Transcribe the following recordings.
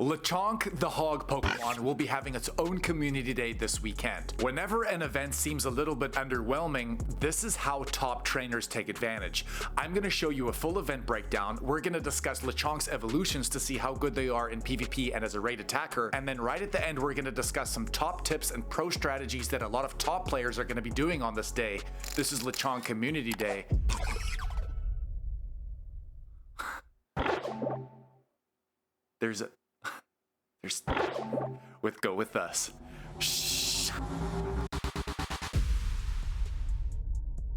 Lechonk, the hog Pokemon, will be having its own community day this weekend. Whenever an event seems a little bit underwhelming, this is how top trainers take advantage. I'm going to show you a full event breakdown. We're going to discuss Lechonk's evolutions to see how good they are in PvP and as a raid attacker, and then right at the end we're going to discuss some top tips and pro strategies that a lot of top players are going to be doing on this day. This is Lechonk Community Day. There's go with us. Shh.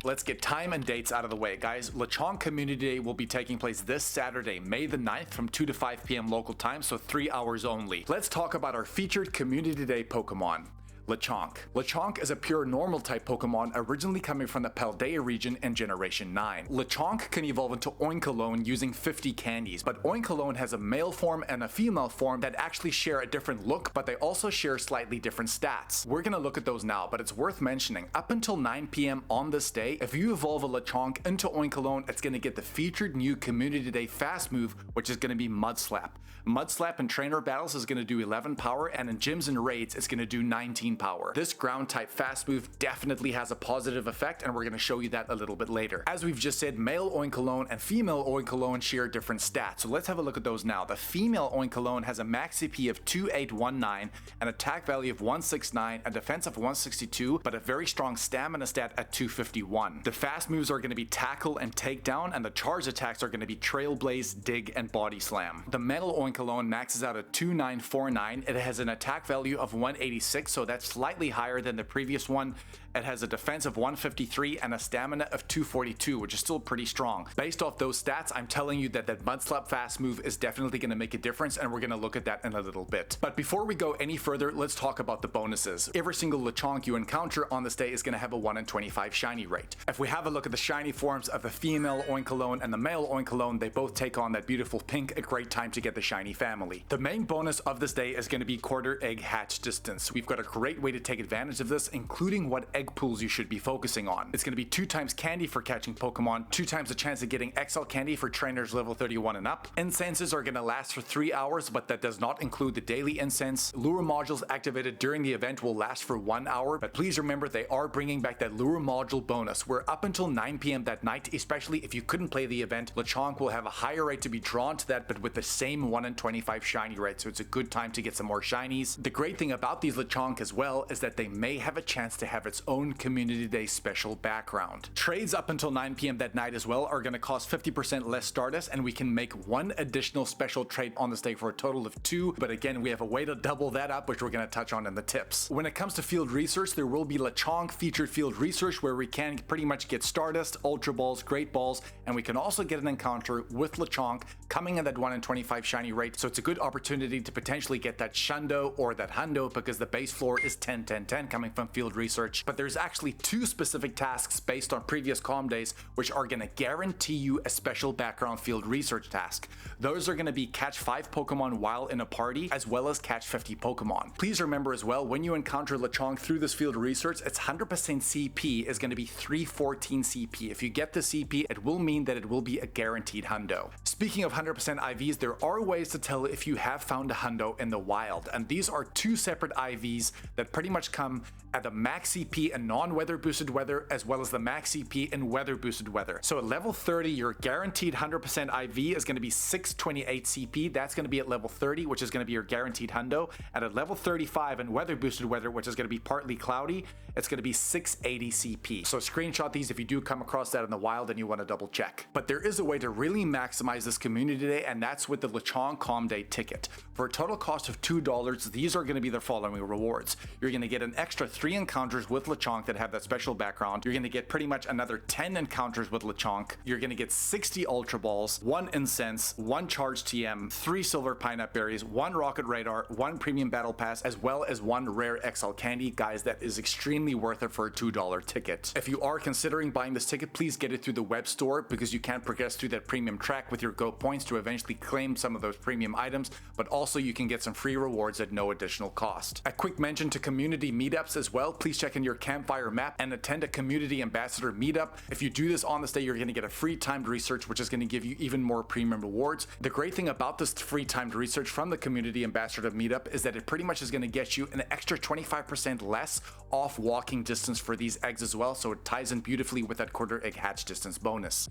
Let's get time and dates out of the way, guys. Lechonk Community Day will be taking place this Saturday, May the 9th from 2 to 5 p.m. local time, so 3 hours only. Let's talk about our featured Community Day Pokemon. Lechonk. Lechonk is a pure normal type Pokemon originally coming from the Paldea region in Generation 9. Lechonk can evolve into Oinkologne using 50 candies, but Oinkologne has a male form and a female form that actually share a different look, but they also share slightly different stats. We're gonna look at those now, but it's worth mentioning, up until 9 p.m. on this day, if you evolve a Lechonk into Oinkologne, it's gonna get the featured new Community Day fast move, which is gonna be Mud Slap. Mud Slap in trainer battles is gonna do 11 power, and in gyms and raids, it's gonna do 19 power. This ground type fast move definitely has a positive effect, and we're going to show you that a little bit later. As we've just said, male Oinkologne and female Oinkologne share different stats, so let's have a look at those now. The female Oinkologne has a max CP of 2819, an attack value of 169, a defense of 162, but a very strong stamina stat at 251. The fast moves are going to be Tackle and Takedown, and the charge attacks are going to be Trailblaze, Dig, and Body Slam. The male Oinkologne maxes out at 2949. It has an attack value of 186, so that's slightly higher than the previous one. It has a defense of 153 and a stamina of 242, which is still pretty strong. Based off those stats, I'm telling you that that Mud Slap fast move is definitely going to make a difference, and we're going to look at that in a little bit. But before we go any further, let's talk about the bonuses. Every single Lechonk you encounter on this day is going to have a 1 in 25 shiny rate. If we have a look at the shiny forms of the female Oinkologne and the male Oinkologne, they both take on that beautiful pink, a great time to get the shiny family. The main bonus of this day is going to be quarter egg hatch distance. We've got a great way to take advantage of this, including what egg pools you should be focusing on. It's going to be 2 times candy for catching Pokemon, 2 times the chance of getting XL candy for trainers level 31 and up. Incenses are going to last for 3 hours, but that does not include the daily incense. Lure modules activated during the event will last for 1 hour, but please remember they are bringing back that lure module bonus, where up until 9 p.m. that night, especially if you couldn't play the event, Lechonk will have a higher rate to be drawn to that, but with the same 1 in 25 shiny rate, so it's a good time to get some more shinies. The great thing about these Lechonk as well is that they may have a chance to have its own Community Day special background. Trades up until 9 p.m. that night as well are going to cost 50% less Stardust, and we can make 1 additional special trade on this day for a total of 2, but again we have a way to double that up, which we're going to touch on in the tips. When it comes to field research, there will be Lechonk featured field research where we can pretty much get Stardust, Ultra Balls, Great Balls, and we can also get an encounter with Lechonk coming in that 1 in 25 shiny rate, so it's a good opportunity to potentially get that Shundo or that Hundo, because the base floor is 10-10-10 coming from field research. But there's actually 2 specific tasks based on previous calm days which are going to guarantee you a special background field research task. Those are going to be catch 5 Pokemon while in a party, as well as catch 50 Pokemon. Please remember as well, when you encounter Lechonk through this field research, its 100% CP is going to be 314 CP. If you get the CP, it will mean that it will be a guaranteed Hundo. Speaking of 100% IVs, there are ways to tell if you have found a Hundo in the wild, and these are 2 separate IVs that pretty much come at the max CP in non-weather boosted weather, as well as the max CP in weather boosted weather. So at level 30, your guaranteed 100% IV is going to be 628 CP. That's going to be at level 30, which is going to be your guaranteed Hundo. And at level 35 in weather boosted weather, which is going to be partly cloudy, it's going to be 680 CP. So screenshot these if you do come across that in the wild and you want to double check. But there is a way to really maximize this Community Day, and that's with the Lechonk Calm Day ticket. For a total cost of $2, these are going to be the following rewards. You're going to get an extra 3 encounters with Lechonk that have that special background. You're going to get pretty much another 10 encounters with Lechonk. You're going to get 60 Ultra Balls, 1 Incense, 1 Charge TM, 3 Silver Pineapple Berries, 1 Rocket Radar, 1 Premium Battle Pass, as well as 1 Rare XL Candy. Guys, that is extremely worth it for a $2 ticket. If you are considering buying this ticket, please get it through the web store, because you can't progress through that premium track with your Go points points to eventually claim some of those premium items, but also you can get some free rewards at no additional cost. A quick mention to community meetups as well. Please check in your campfire map and attend a community ambassador meetup. If you do this on this day, you're going to get a free timed research, which is going to give you even more premium rewards. The great thing about this free timed research from the community ambassador meetup is that it pretty much is going to get you an extra 25% less off walking distance for these eggs as well, so it ties in beautifully with that quarter egg hatch distance bonus.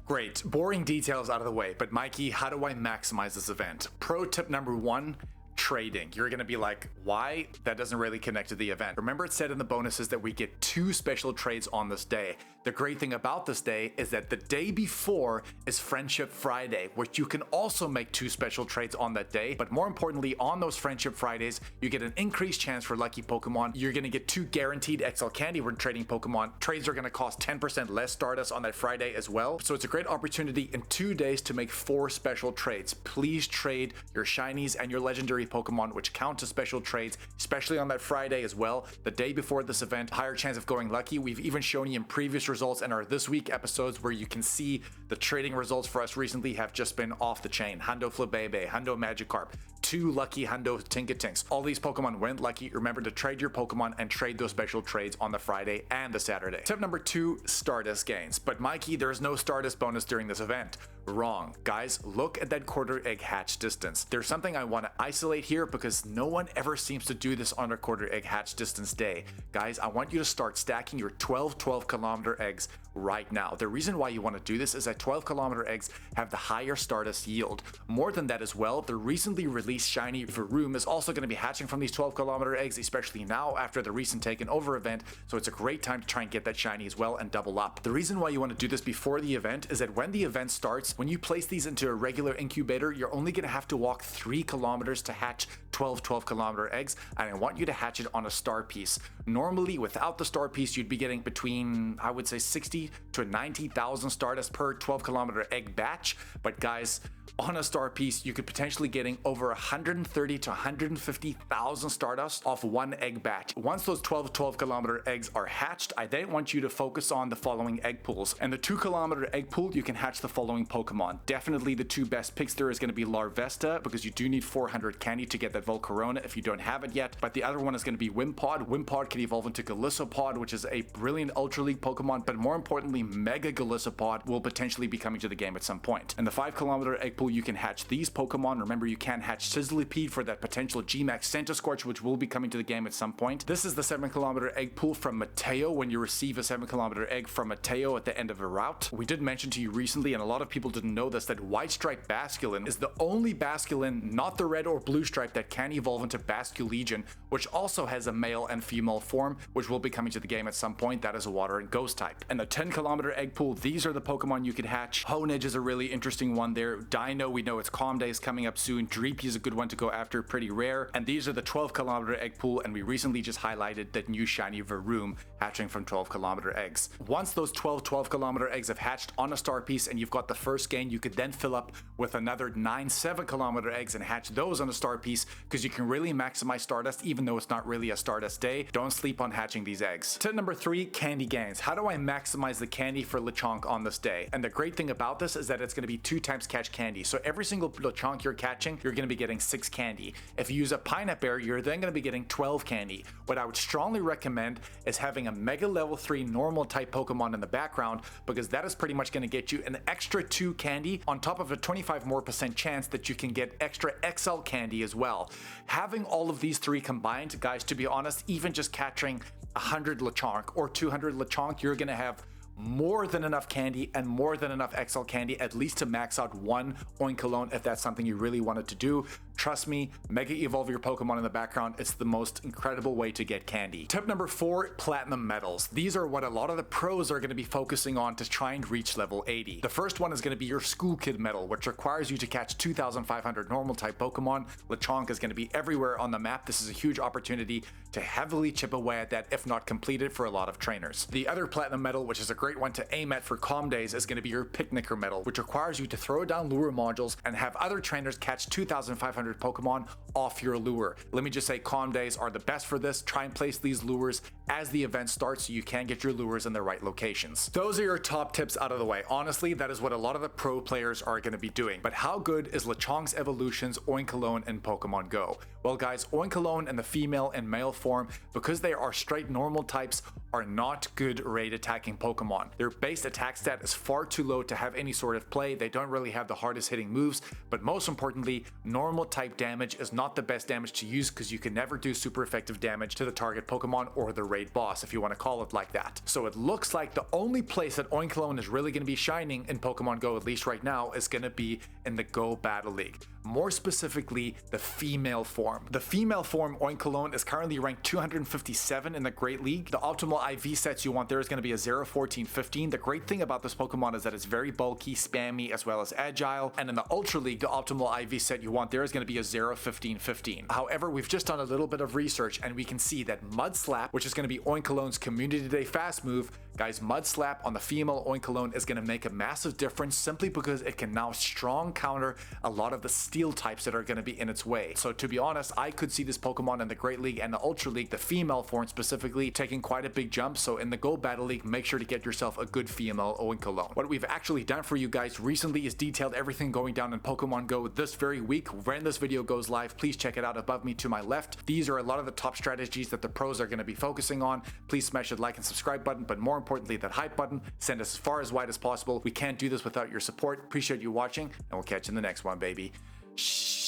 Great, boring details out of the way, but Mikey, how do I maximize this event? Pro tip number 1, trading. You're gonna be like, why? That doesn't really connect to the event. Remember, it said in the bonuses that we get 2 special trades on this day. The great thing about this day is that the day before is Friendship Friday, which you can also make 2 special trades on that day. But more importantly, on those Friendship Fridays, you get an increased chance for lucky Pokemon. You're gonna get 2 guaranteed XL candy when trading Pokemon. Trades are gonna cost 10% less Stardust on that Friday as well. So it's a great opportunity in 2 days to make 4 special trades. Please trade your shinies and your legendary Pokemon, which count as special trades, especially on that Friday as well. The day before this event, higher chance of going lucky. We've even shown you in previous results and our this week episodes where you can see the trading results for us recently have just been off the chain. Hundo Flabebe, Hundo Magikarp, 2 lucky Hundo Tinkatinks. All these Pokemon went lucky. Remember to trade your Pokemon and trade those special trades on the Friday and the Saturday. Tip number 2, Stardust gains. But Mikey, there is no Stardust bonus during this event. Wrong. Guys, look at that quarter egg hatch distance. There's something I want to isolate here because no one ever seems to do this on a quarter egg hatch distance day. Guys, I want you to start stacking your 12 kilometer eggs right now. The reason why you want to do this is that 12 kilometer eggs have the higher Stardust yield. More than that as well, the recently released shiny Varoom is also going to be hatching from these 12 kilometer eggs, especially now after the recent Taken Over event, so it's a great time to try and get that shiny as well and double up. The reason why you want to do this before the event is that when the event starts, when you place these into a regular incubator, you're only going to have to walk 3 kilometers to hatch 12 kilometer eggs, and I want you to hatch it on a star piece. Normally, without the star piece, you'd be getting between, I would say, 60 to 90,000 Stardust per 12 kilometer egg batch, but guys, on a star piece, you could potentially getting over 130 to 150,000 Stardust off 1 egg batch. Once those 12 kilometer eggs are hatched, I then want you to focus on the following egg pools. And the 2 kilometer egg pool, you can hatch the following Pokemon. Definitely the 2 best picks there is going to be Larvesta, because you do need 400 candy to get that Volcarona if you don't have it yet. But the other one is going to be Wimpod. Wimpod can evolve into Galissopod, which is a brilliant Ultra League Pokemon, but more importantly, Mega Galissopod will potentially be coming to the game at some point. And the 5 kilometer egg pool, you can hatch these Pokemon. Remember, you can hatch Sizzlipede for that potential Gmax Centiskorch, which will be coming to the game at some point. This is the 7 kilometer egg pool from Mateo when you receive a 7 kilometer egg from Mateo at the end of a route. We did mention to you recently, and a lot of people didn't know this, that White Stripe Basculin is the only Basculin, not the red or blue stripe, that can evolve into Basculegion, which also has a male and female form, which will be coming to the game at some point. That is a water and ghost type. And the 10 kilometer egg pool, these are the Pokemon you can hatch. Honedge is a really interesting one there. Dino, we know its Calm Day is coming up soon. Dreepy is a good one to go after, pretty rare. And these are the 12 kilometer egg pool, and we recently just highlighted that new shiny Varoom hatching from 12 kilometer eggs. Once those 12 kilometer eggs have hatched on a star piece and you've got the first gain, you could then fill up with another 9 7 kilometer eggs and hatch those on a star piece, because you can really maximize Stardust even though it's not really a Stardust day. Don't sleep on hatching these eggs. Tip number 3, candy gains. How do I maximize the candy for Lechonk on this day? And the great thing about this is that it's going to be 2 times catch candy. So every single Lechonk you're catching, you're going to be getting 6 candy. If you use a Pineapple Bear, you're then going to be getting 12 candy. What I would strongly recommend is having a Mega Level 3 normal type Pokemon in the background, because that is pretty much going to get you an extra 2 candy on top of a 25% more chance that you can get extra XL candy as well. Having all of these 3 combined, guys, to be honest, even just catching 100 Lechonk or 200 Lechonk, you're going to have more than enough candy and more than enough XL candy, at least to max out 1 Oinkologne if that's something you really wanted to do. Trust me, Mega Evolve your Pokemon in the background. It's the most incredible way to get candy. Tip number 4, Platinum Medals. These are what a lot of the pros are going to be focusing on to try and reach level 80. The first one is going to be your School Kid Medal, which requires you to catch 2,500 normal type Pokemon. Lechonk is going to be everywhere on the map. This is a huge opportunity to heavily chip away at that, if not complete it, for a lot of trainers. The other Platinum Medal, which is a great one to aim at for Calm Days, is going to be your Picnicker Medal, which requires you to throw down lure modules and have other trainers catch 2,500 500 Pokemon off your lure. Let me just say calm days are the best for this. Try and place these lures as the event starts so you can get your lures in the right locations. Those are your top tips out of the way. Honestly, that is what a lot of the pro players are going to be doing. But how good is Lechonk's evolutions, Oinkologne, and Pokemon Go? Well guys, Oinkologne in the female and male form, because they are straight normal types, are not good raid attacking Pokemon. Their base attack stat is far too low to have any sort of play. They don't really have the hardest hitting moves, but most importantly, normal type damage is not the best damage to use because you can never do super effective damage to the target Pokemon or the raid boss, if you want to call it like that. So it looks like the only place that Oinkologne is really going to be shining in Pokemon Go, at least right now, is going to be in the Go Battle League. More specifically, the female form. The female form Oinkologne is currently ranked 257 in the Great League. The optimal IV sets you want there is going to be a 0, 14, 15. The great thing about this Pokemon is that it's very bulky, spammy, as well as agile. And in the Ultra League, the optimal IV set you want there is going to be a 0, 15, 15. However, we've just done a little bit of research and we can see that Mud Slap, which is going to be Oinkologne's Community Day fast move, guys, Mud Slap on the female Oinkologne is going to make a massive difference simply because it can now strong counter a lot of the steel types that are going to be in its way. So to be honest, I could see this Pokemon in the Great League and the Ultra League, the female form specifically, taking quite a big jump. So in the Go Battle League, make sure to get yourself a good female Oinkologne. What we've actually done for you guys recently is detailed everything going down in Pokemon Go this very week. When this video goes live, please check it out above me to my left. These are a lot of the top strategies that the pros are going to be focusing on. Please smash that like and subscribe button, but more importantly, that hype button. Send us as far as wide as possible. We can't do this without your support. Appreciate you watching, and we'll catch you in the next one, baby. Shh.